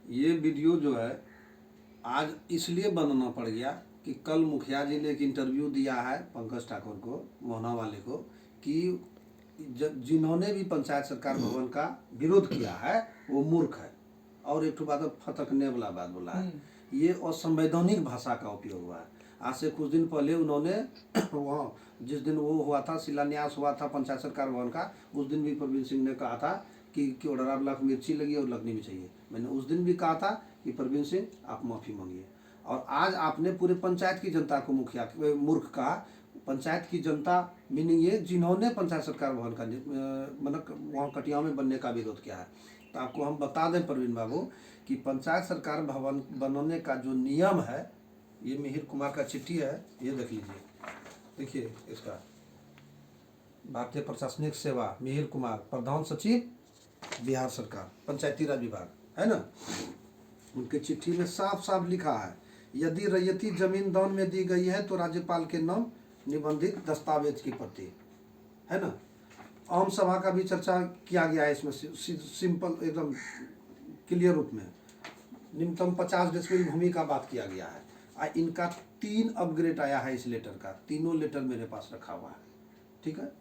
ये वीडियो जो है आज इसलिए बनाना पड़ गया कि कल मुखिया जी ने एक इंटरव्यू दिया है पंकज ठाकुर को, मोहना वाले को, कि जिन्होंने भी पंचायत सरकार भवन का विरोध किया है वो मूर्ख है। और एक बात फटकने वाला बात बोला है, ये असंवैधानिक भाषा का उपयोग हुआ है। आज से कुछ दिन पहले उन्होंने वहाँ जिस दिन वो हुआ था, शिलान्यास हुआ था पंचायत सरकार भवन का, उस दिन भी प्रवीण सिंह ने कहा था कि 1.5 लाख मिर्ची लगी और लगनी भी चाहिए। मैंने उस दिन भी कहा था कि प्रवीण सिंह आप माफ़ी मांगिए। और आज आपने पूरे पंचायत की जनता को मुखिया मूर्ख कहा। पंचायत की जनता मीनिंग ये जिन्होंने पंचायत सरकार भवन का मतलब वहाँ कटिया में बनने का विरोध किया है। तो आपको हम बता दें प्रवीण बाबू कि पंचायत सरकार भवन बनाने का जो नियम है, ये मिहिर कुमार का चिट्ठी है, ये देख लीजिए। देखिए इसका, भारतीय प्रशासनिक सेवा मिहिर कुमार, प्रधान सचिव बिहार सरकार पंचायती राज विभाग, है ना। उनके चिट्ठी में साफ साफ लिखा है, यदि रैयती जमीन दान में दी गई है तो राज्यपाल के नाम निबंधित दस्तावेज की प्रति, है ना। आम सभा का भी चर्चा किया गया है इसमें, सिंपल एकदम क्लियर रूप में न्यूनतम 50 डेसिबल भूमि का बात किया गया है। इनका 3 अपग्रेड आया है इस लेटर का, तीनों लेटर मेरे पास रखा हुआ है, ठीक है।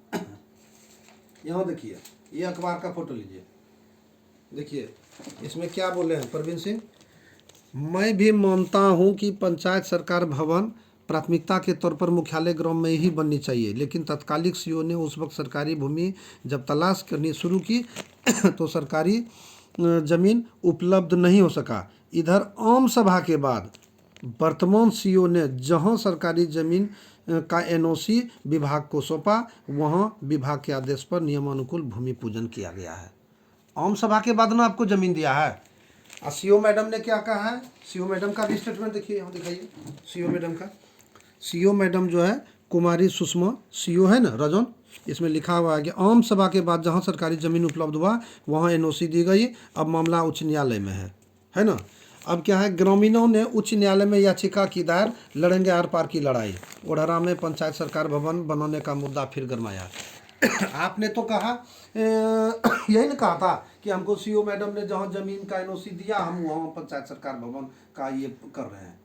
यहाँ देखिए, ये अखबार का फोटो लीजिए, देखिए इसमें क्या बोले हैं प्रवीण सिंह। मैं भी मानता हूं कि पंचायत सरकार भवन प्राथमिकता के तौर पर मुख्यालय ग्राम में ही बननी चाहिए, लेकिन तत्कालिक सीओ ने उस वक्त सरकारी भूमि जब तलाश करनी शुरू की तो सरकारी जमीन उपलब्ध नहीं हो सका। इधर आम सभा के बाद वर्तमान सीओ ने जहां सरकारी जमीन का एनओसी विभाग को सौंपा, वहां विभाग के आदेश पर नियमानुकूल भूमि पूजन किया गया है। आम सभा के बाद ना आपको जमीन दिया है। और सीओ मैडम ने क्या कहा है, सीओ मैडम का भी स्टेटमेंट देखिए, यहाँ दिखाइए सीओ मैडम का। सीओ मैडम जो है कुमारी सुषमा सीओ है ना रजन, इसमें लिखा हुआ है कि आम सभा के बाद जहाँ सरकारी ज़मीन उपलब्ध हुआ वहाँ एनओसी दी गई, अब मामला उच्च न्यायालय में है ना। अब क्या है, ग्रामीणों ने उच्च न्यायालय में याचिका की दायर, लड़ेंगे आर पार की लड़ाई। ओढ़रा में पंचायत सरकार भवन बनाने का मुद्दा फिर गरमाया। आपने तो कहा यही ना कहा था कि हमको सीओ मैडम ने जहाँ जमीन का एनओसी दिया हम वहाँ पंचायत सरकार भवन का ये कर रहे हैं,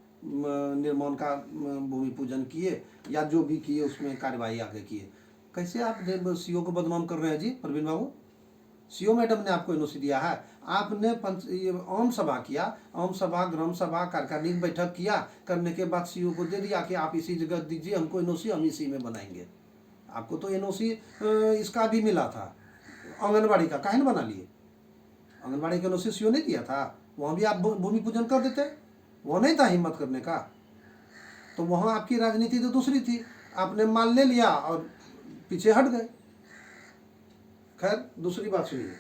निर्माण का भूमि पूजन किए या जो भी किए उसमें कार्यवाही आगे किए। कैसे आप सीओ को बदनाम कर रहे हैं जी प्रवीण बाबू। सीओ मैडम ने आपको एनओसी दिया है, आपने आम सभा किया, आम सभा ग्राम सभा कार्यकारिणी बैठक किया, करने के बाद सीओ को दे दिया कि आप इसी जगह दीजिए हमको एनओसी, हम इसी में बनाएंगे। आपको तो एनओसी इसका भी मिला था आंगनबाड़ी का, काहे न बना लिए। आंगनबाड़ी का एनओसी सीओ नहीं दिया था, वहाँ भी आप भूमि पूजन कर देते, वहाँ नहीं था हिम्मत करने का। तो वहाँ आपकी राजनीति तो दूसरी थी, आपने मान ले लिया और पीछे हट गए। खैर दूसरी बात सुनिए,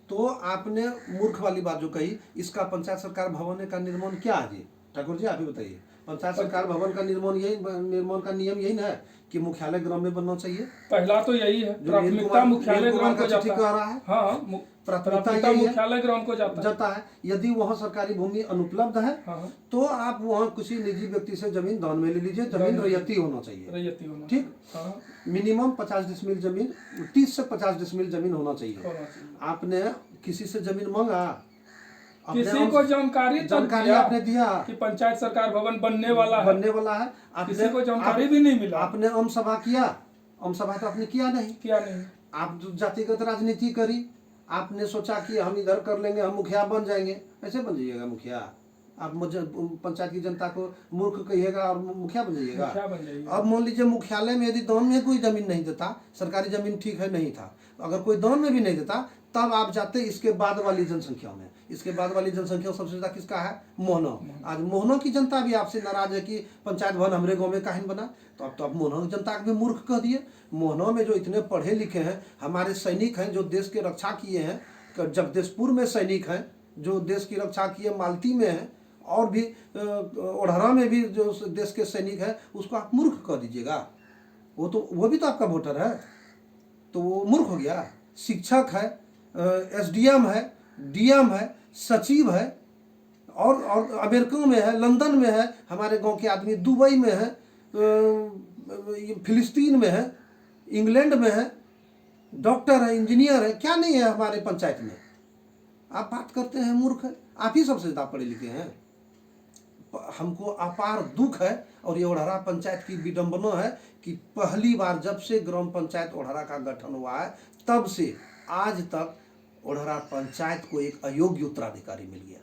तो आपने मूर्ख वाली बात जो कही, इसका पंचायत सरकार भवन का निर्माण क्या है जी ठाकुर जी, आप ही बताइए। पंचायत सरकार भवन का निर्माण का नियम यही ना है कि मुख्यालय ग्राम में बनना चाहिए। पहला तो यही है, प्राथमिकता मुख्यालय ग्राम को जाता है। हाँ, प्राथमिकता मुख्यालय ग्राम को जाता है। यदि वहाँ सरकारी भूमि अनुपलब्ध है तो आप वहाँ किसी निजी व्यक्ति से जमीन दान में ले लीजिए, जमीन रैयती होना चाहिए, ठीक। मिनिमम 50 डिसमिल जमीन, 30 से 50 डिसमिल जमीन होना चाहिए। आपने किसी से जमीन मांगा, किसी को जानकारी आपने दिया कि पंचायत सरकार भवन बनने वाला है, किसी को जानकारी भी नहीं मिला। आपने आम सभा किया, आम सभा तो आपने किया नहीं। आप जातिगत राजनीति करी, आपने सोचा कि हम इधर कर लेंगे, हम मुखिया बन जाएंगे। ऐसे बन जाइएगा मुखिया? आप मुझे पंचायत की जनता को मूर्ख कहिएगा और मुखिया बन जाइएगा? अब मान लीजिए मुख्यालय में यदि दान में कोई जमीन नहीं देता, सरकारी जमीन ठीक है नहीं था, अगर कोई दान में भी नहीं देता, तब आप जाते इसके बाद वाली जनसंख्या में। इसके बाद वाली जनसंख्या सबसे ज्यादा किसका है? मोहना। आज मोहना की जनता भी आपसे नाराज है कि पंचायत भवन हमारे गांव में काहे बना। तो अब तो आप मोहना की जनता को भी मूर्ख कह दिए। मोहना में जो इतने पढ़े लिखे हैं हमारे सैनिक हैं, जो देश की रक्षा किए हैं, जगदीशपुर में सैनिक हैं जो देश की रक्षा किए, मालती में है, और भी ओढ़रा में भी जो देश के सैनिक हैं, उसको आप मूर्ख कह दीजिएगा। वो भी तो आपका वोटर है, तो वो मूर्ख हो गया। शिक्षक है, एसडीएम है, डीएम है, सचिव है, और अमेरिका में है, लंदन में है, हमारे गांव के आदमी दुबई में है, फिलिस्तीन में है, इंग्लैंड में है, डॉक्टर है, इंजीनियर है, क्या नहीं है हमारे पंचायत में। आप बात करते हैं मूर्ख है, आप ही सबसे ज्यादा पढ़े लिखे हैं। हमको अपार दुख है और ये ओढ़रा पंचायत की विडंबना है कि पहली बार जब से ग्राम पंचायत ओढ़रा का गठन हुआ है तब से आज तक ओढ़रा पंचायत को एक अयोग्य उत्तराधिकारी मिल गया,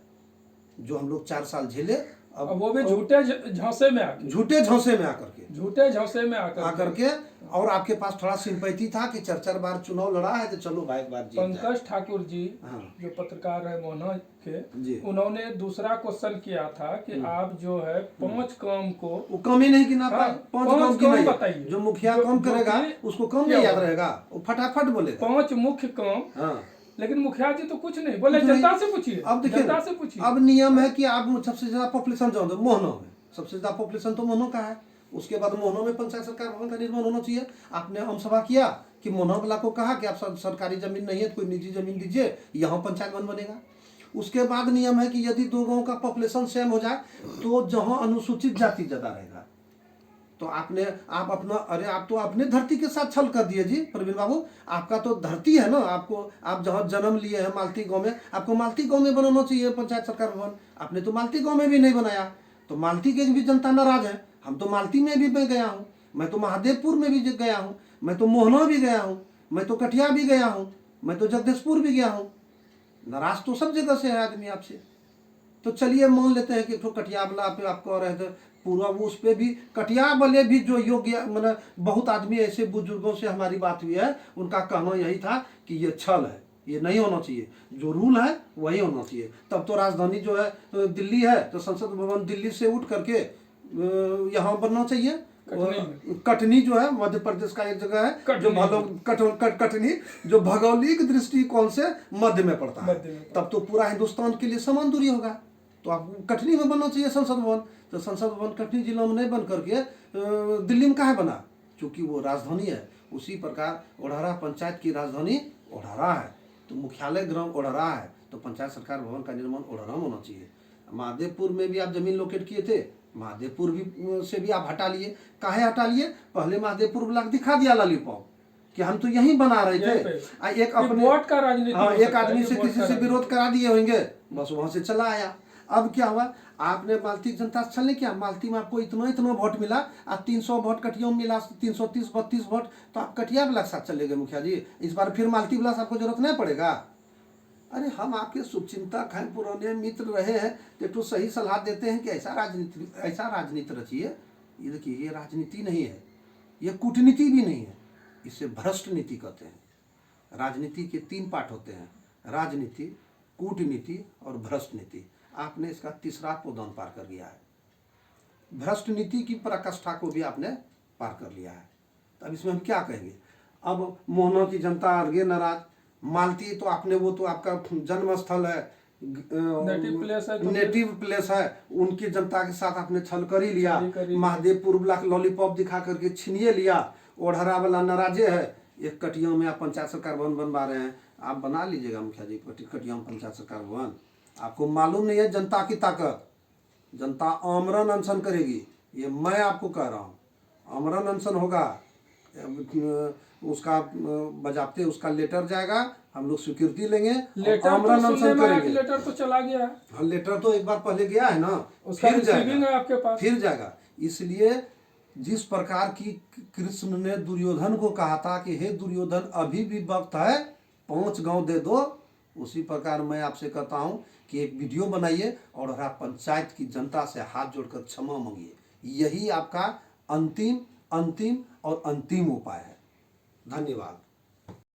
जो हम लोग 4 साल झेले। अब वो भी झूठे झांसे में आकर, झूठे झांसे में आकर के, झूठे झांसे में आकर के। और आपके पास थोड़ा सिंपैथी था कि 4 बार चुनाव लड़ा है तो चलो भाई एक बार जीत जाए। पंकज ठाकुर जी हाँ। जो पत्रकार है मोहना के, जी। उन्होंने दूसरा क्वेश्चन किया था कि आप जो है 5 काम को, वो कम ही नहीं गिना पाए। 5 काम की नहीं बताइए, जो मुखिया कम करेगा उसको कम नहीं याद रहेगा, वो फटाफट बोलेगा 5 मुख्य काम। हाँ। लेकिन मुखिया जी तो कुछ नहीं बोले, जनता से पूछिए। अब देखिए, जनता से पूछिए। अब नियम है कि आप सबसे ज्यादा पॉपुलेशन जो मोहनो में, सबसे ज्यादा पॉपुलेशन तो मोहनो का है। उसके बाद मोहनो में पंचायत सरकार भवन का निर्माण होना चाहिए। आपने आम सभा किया कि मोहनो वाला को कहा कि आप सरकारी जमीन नहीं है तो कोई निजी जमीन दीजिए, यहाँ पंचायत भवन बनेगा। उसके बाद नियम है कि यदि 2 गांव का पॉपुलेशन सेम हो जाए तो जहां अनुसूचित जाति ज्यादा रहेगा तो आप अपना, अरे आप तो अपने धरती के साथ छल कर दिए जी प्रवीण बाबू। आपका तो धरती है ना, आप जहाँ जन्म लिए हैं मालती गांव में, आपको मालती गांव में बनाना चाहिए पंचायत सरकार भवन। आपने तो मालती गांव में भी नहीं बनाया, तो मालती की भी जनता नाराज है। हम तो मालती में भी मैं गया हूँ, मैं तो महादेवपुर में भी गया हूँ, मैं तो मोहना भी गया हूँ, मैं तो कटिया भी गया हूँ, मैं तो जगदीशपुर भी गया हूँ। नाराज तो सब जगह से है आदमी आपसे। तो चलिए मान लेते हैं कि तो कटिया वाला पे आप कह रहे थे पूरा, वो उस पर भी कटिया वाले भी जो योग्य, मतलब बहुत आदमी ऐसे बुजुर्गों से हमारी बात हुई है, उनका कहना यही था कि ये छल है, ये नहीं होना चाहिए, जो रूल है वही होना चाहिए। तब तो राजधानी जो है दिल्ली है, तो संसद भवन दिल्ली से उठ करके यहाँ बनना चाहिए। कटनी जो है मध्य प्रदेश का एक जगह है जो कटनी जो भौगोलिक दृष्टिकोण से मध्य में पड़ता है, तब तो पूरा हिंदुस्तान के लिए समान दूरी होगा। तो आप कटनी में बनना चाहिए संसद भवन। तो संसद भवन कटनी जिला में नहीं बन करके दिल्ली में कहाँ बना, क्योंकि वो राजधानी है। उसी प्रकार ओढ़रा पंचायत की राजधानी ओढ़रा है, तो मुख्यालय ग्राम ओढ़रा है, तो पंचायत सरकार भवन का निर्माण ओढ़रा में होना चाहिए। महादेवपुर में भी आप जमीन लोकेट किए थे, महादेवपुर भी से भी आप हटा लिए। काहे हटा लिए? पहले महादेवपुर ब्लॉक दिखा दिया लॉलीपॉप कि हम तो यहीं बना रहे थे। एक अपने वोट का राजनीति, हाँ, एक आदमी से किसी से विरोध करा दिए होंगे, बस वहां से चला आया। अब क्या हुआ, आपने मालती जनता से छल किया। मालती में आपको इतना वोट मिला, आप 300 वोट कटिया में मिला, 330-32 वोट, तो आप कटिया ब्लॉक साथ चले गए मुखिया जी। इस बार फिर मालती ब्लॉक आपको जरूरत नहीं पड़ेगा। अरे हम आपके शुभचिंतक हैं, पुराने मित्र रहे हैं, तो सही सलाह देते हैं कि ऐसा राजनीति रचिए। ये देखिए, ये राजनीति नहीं है, ये कूटनीति भी नहीं है, इसे भ्रष्ट नीति कहते हैं। राजनीति के 3 पार्ट होते हैं, राजनीति, कूटनीति और भ्रष्ट नीति। आपने इसका 3रा पौधान पार कर लिया है। भ्रष्ट नीति की पराकाष्ठा को भी आपने पार कर लिया है। तो अब इसमें हम क्या कहेंगे? अब मोहना की जनता आगे नाराज, मालती तो आपने, वो तो आपका जन्म स्थल है, नेटिव प्लेस है, उनकी जनता के साथ आपने छल कर ही लिया। महादेवपुर ब्लॉक लॉलीपॉप दिखा करके छीनिए लिया। ओढ़रा वाला नाराजे है। एक कटिया में आप पंचायत सरकार भवन बनवा रहे हैं, आप बना लीजिएगा मुखिया जी कटिया में पंचायत सरकार भवन। आपको मालूम नहीं है जनता की ताकत, जनता आमरण अनशन करेगी, ये मैं आपको कह रहा हूँ। आमरण अनशन होगा, उसका बजाते उसका लेटर जाएगा, हम लोग स्वीकृति लेंगे, आमरण अनशन करेंगे। लेटर तो चला गया है। हाँ, लेटर तो एक बार पहले गया है ना, फिर जाएगा आपके पास, फिर जाएगा। इसलिए जिस प्रकार की कृष्ण ने दुर्योधन को कहा था कि हे दुर्योधन अभी भी वक्त है, 5 गांव दे दो, उसी प्रकार मैं आपसे कहता हूं कि एक वीडियो बनाइए और पंचायत की जनता से हाथ जोड़कर क्षमा मांगिए। यही आपका अंतिम और अंतिम उपाय है। धन्यवाद।